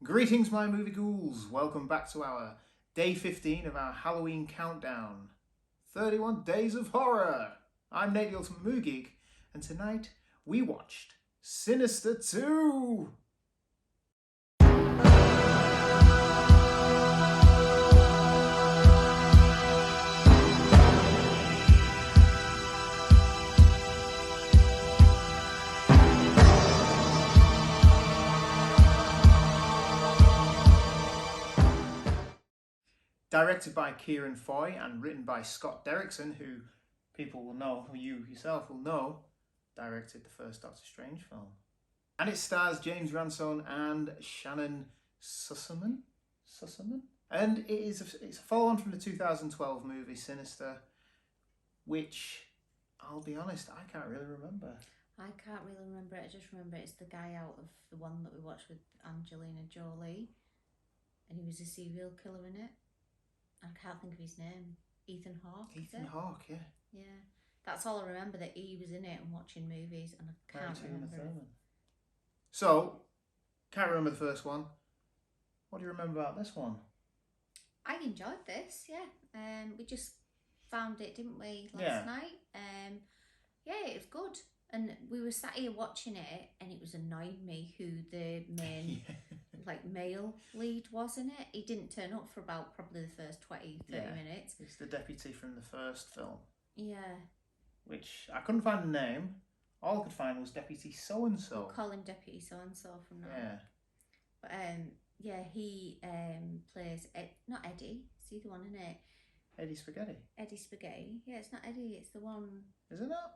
Greetings, my movie ghouls. Welcome back to our day 15 of our Halloween countdown. 31 Days of Horror. I'm Nate the Ultimate Movie Geek, and tonight we watched Sinister 2. Directed by Kieran Foy and written by Scott Derrickson, who people will know, who you yourself will know, directed the first Doctor Strange film. And it stars James Ransone and Shannon Sussman. And it's a follow-on from the 2012 movie Sinister, which, I'll be honest, I can't really remember. I can't really remember it. I just remember it's the guy out of the one that we watched with Angelina Jolie, and he was a serial killer in it. I can't think of his name. Ethan Hawke. Ethan Hawke, yeah. Yeah, that's all I remember, that he was in it and watching movies, and I can't remember it. So, can't remember the first one. What do you remember about this one? I enjoyed this. Yeah. We just found it, didn't we, last night? Yeah, it was good. And we were sat here watching it, and it was annoying me who the main male lead was in it. He didn't turn up for about probably the first 20, 30 minutes. It's the deputy from the first film. Yeah. Which I couldn't find the name. All I could find was Deputy So-and-so. We'll call him Deputy So-and-so from now. Yeah. But he plays, not Eddie, is he the one in it? Eddie Spaghetti. Eddie Spaghetti. Yeah, it's not Eddie, it's the one... Is it not?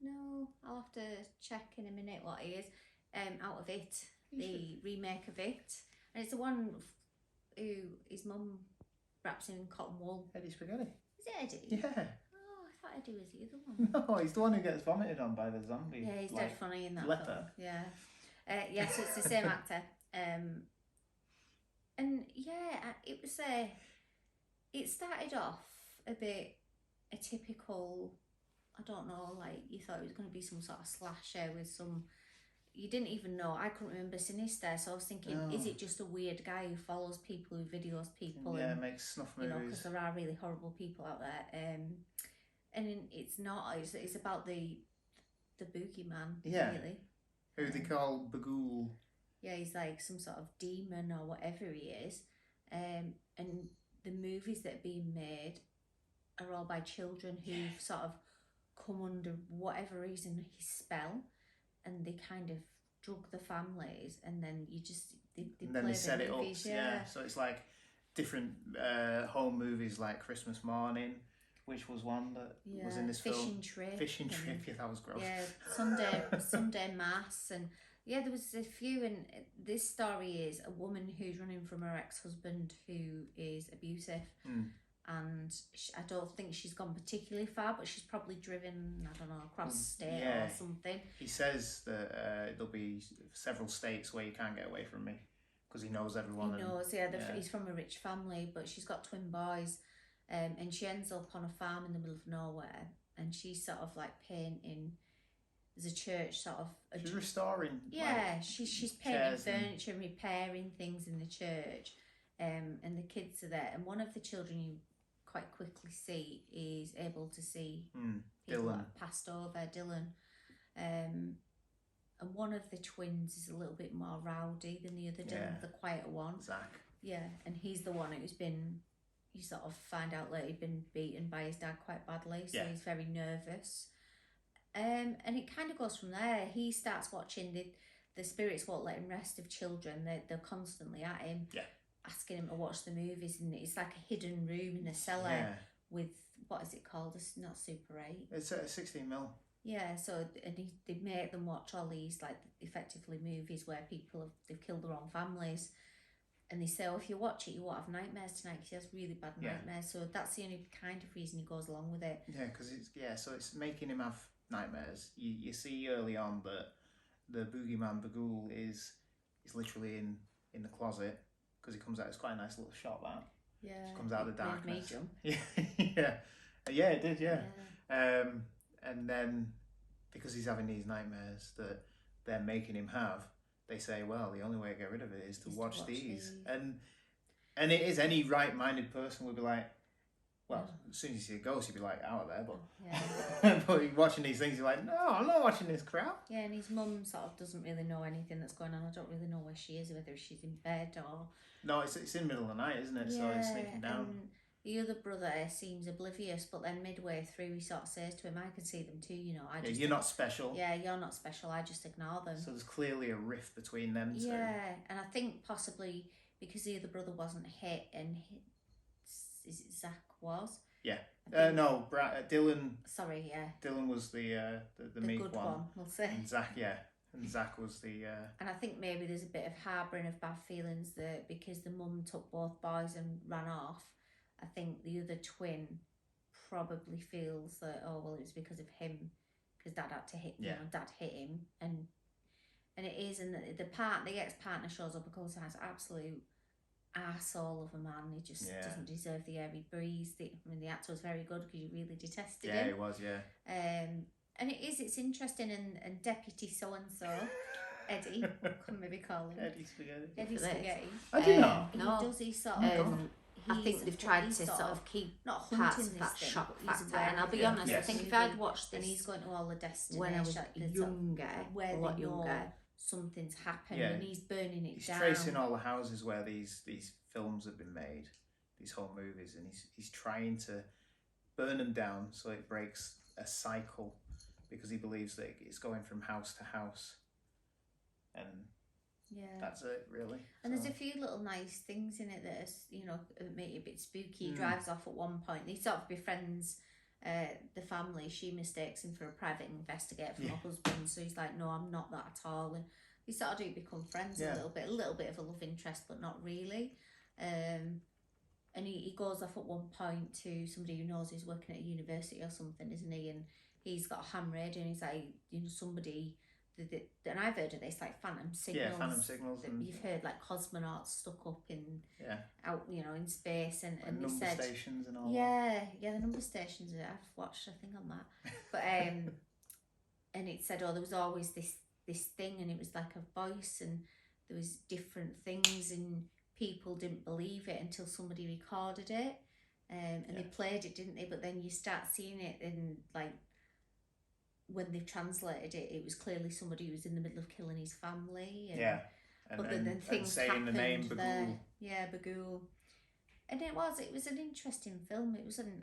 No, I'll have to check in a minute what he is. Out of It, the remake of It. And it's the one who his mum wraps him in cotton wool. Eddie Spaghetti. Is it Eddie? Yeah. Oh, I thought Eddie was the other one. No, he's the one who gets vomited on by the zombie. Yeah, he's dead funny in that leper. film. Yeah. Yeah, so it's the same actor. And yeah, it was it started off a bit a typical, I don't know, like you thought it was going to be some sort of slasher with some, you didn't even know, I couldn't remember Sinister, so I was thinking, is it just a weird guy who follows people, who videos people? Yeah, and, makes snuff movies. Because there are really horrible people out there. And it's not, it's about the boogeyman, really. Who they call Bagul. Yeah, he's like some sort of demon or whatever he is. And the movies that are being made are all by children who've sort of come under whatever reason his spell, and they kind of drug the families, and then you just they set it up. Yeah, so it's like different home movies, like Christmas Morning, which was one that was in this Fishing film. Trip. Fishing Trip, yeah, that was gross. Yeah, Sunday Mass, and yeah, there was a few. And this story is a woman who's running from her ex-husband who is abusive. And I don't think she's gone particularly far, but she's probably driven, I don't know, across state or something. He says that there'll be several states where you can't get away from me, because he knows everyone. He knows, he's from a rich family, but she's got twin boys, and she ends up on a farm in the middle of nowhere, and she's sort of like painting. There's a church sort of. She's restoring. Yeah, she's painting furniture and repairing things in the church, and the kids are there, and one of the children you quite quickly see is able to see people that have passed over, Dylan. And one of the twins is a little bit more rowdy than the other, Dylan, the quieter one. Zach. Yeah, and he's the one who's been, you sort of find out later, he'd been beaten by his dad quite badly, so he's very nervous. And it kind of goes from there. He starts watching the spirits won't let him rest of children. They're constantly at him. Yeah. Asking him to watch the movies, and it's like a hidden room in a cellar with, what is it called? It's not Super 8. It's a 16mm. Yeah, so they make them watch all these like effectively movies where they've killed their own families, and they say, if you watch it, you won't have nightmares tonight, because he has really bad nightmares. So that's the only kind of reason he goes along with it. Yeah, because so it's making him have nightmares. You see early on that the boogeyman Bagul is literally in the closet. Because he comes out, it's quite a nice little shot, that. Yeah. Just comes out of the darkness. Made me jump. Yeah, it did, yeah. And then, because he's having these nightmares that they're making him have, they say, well, the only way to get rid of it is to watch these. And it is, any right-minded person would be like, well, as soon as you see a ghost, you'd be like, out of there. But but you're watching these things, you're like, no, I'm not watching this crap. Yeah, and his mum sort of doesn't really know anything that's going on. I don't really know where she is, whether she's in bed or... No, it's in the middle of the night, isn't it? Yeah, so it's sneaking down. And the other brother seems oblivious, but then midway through he sort of says to him, I can see them too, you know. You're not special. Yeah, you're not special, I just ignore them. So there's clearly a rift between them two. Yeah, and I think possibly because the other brother wasn't hit, and is it Zach was? Yeah. No, Dylan. Sorry, yeah. Dylan was the meek good one, we'll say. And Zach was the... And I think maybe there's a bit of harbouring of bad feelings that because the mum took both boys and ran off, I think the other twin probably feels that, oh, well, it was because of him, because Dad had to hit, you know, Dad hit him. And it is, and the ex-partner shows up a couple of times, absolute arsehole of a man. He just doesn't deserve the air he breathes. I mean, the actor was very good because you really detested him. Yeah, he was, yeah. And it's interesting, and Deputy so-and-so, Eddie, can maybe call him. Eddie Spaghetti. Eddie Spaghetti. I do not. He No. does, he sort of... I think they've tried to sort of keep not parts hunting of that this shock thing, but he's factor. And I'll be aware of honest, it. I think if I'd watched this and he's going to all the destinations when I was younger, where a lot they know younger, something's happened, Yeah. and he's burning it He's down. tracing all the houses where these films have been made, these whole movies, and he's trying to burn them down so it breaks a cycle, because he believes that it's going from house to house, and that's it, really. And there's a few little nice things in it that is, you know, make it a bit spooky. He drives off at one point. He sort of befriends the family. She mistakes him for a private investigator from her husband, so he's like, no, I'm not that at all. And they sort of do become friends a little bit of a love interest, but not really. And he goes off at one point to somebody who knows he's working at a university or something, isn't he? And he's got a ham radio, and he's like, you know, somebody... and I've heard of this, like phantom signals. Yeah, phantom signals. And you've heard like cosmonauts stuck up in out, you know, in space, and they number said stations and all. Yeah, the number stations. I've watched a thing on that, but and it said, oh, there was always this thing, and it was like a voice, and there was different things, and people didn't believe it until somebody recorded it, and they played it, didn't they? But then you start seeing it, and like, when they've translated it, it was clearly somebody who was in the middle of killing his family. And, but then things saying happened the name Bagul. there. Yeah, Bagul. And it was an interesting film. It wasn't,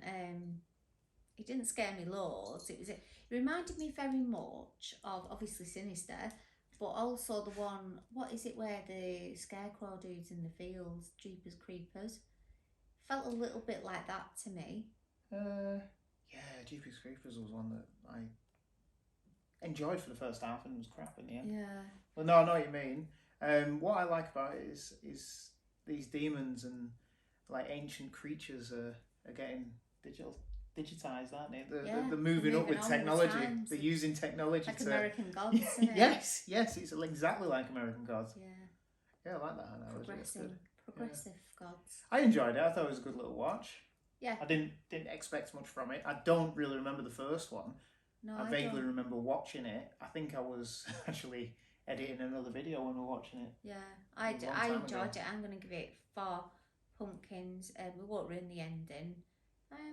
it didn't scare me loads. It reminded me very much of, obviously, Sinister, but also the one, what is it, where the scarecrow dude's in the fields, Jeepers Creepers? Felt a little bit like that to me. Yeah, Jeepers Creepers was one that I enjoyed for the first half and was crap in the end. Yeah. Well, no, I know what you mean. What I like about it is these demons and like ancient creatures are getting digitized, aren't they? They're moving up with technology. They're using technology like to... American Gods, isn't it? Yes, it's exactly like American Gods. Yeah. Yeah, I like that. Progressive Gods. I enjoyed it. I thought it was a good little watch. Yeah. I didn't expect much from it. I don't really remember the first one. No, I vaguely remember watching it. I think I was actually editing another video when we were watching it. Yeah, I enjoyed it. I'm going to give it 4 pumpkins. We won't ruin the ending.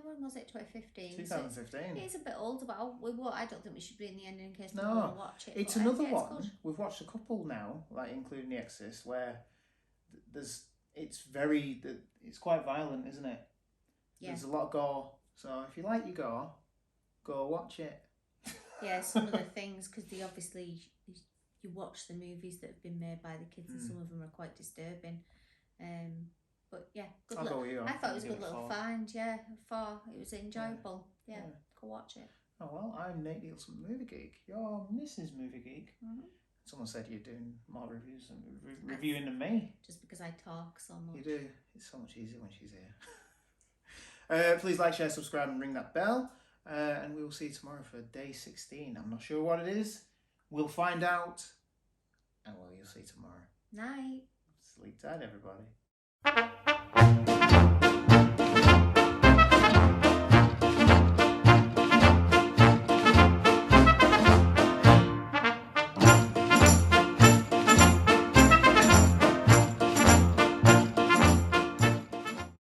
When was it? 2015. 2015. So it's a bit older, but I don't think we should ruin the ending in case No, people want to watch it. It's but another it's one. good. We've watched a couple now, like including The Exorcist, where it's quite violent, isn't it? Yeah. There's a lot of gore. So if you like your gore, go watch it. Yeah, some of the things, because they obviously, you watch the movies that have been made by the kids, and some of them are quite disturbing. But yeah, good. I'll go with you. I thought it was a give good it little 4. find. Yeah, 4. It was enjoyable. Yeah, go watch it. Oh well, I'm Nate Nielsen, Movie Geek. You're Mrs. Movie Geek. Mm-hmm. Someone said you're doing more reviews and reviewing than me. Just because I talk so much. You do. It's so much easier when she's here. Please like, share, subscribe, and ring that bell. And we will see you tomorrow for day 16. I'm not sure what it is. We'll find out. And well, you'll see tomorrow. Night. Sleep tight, everybody.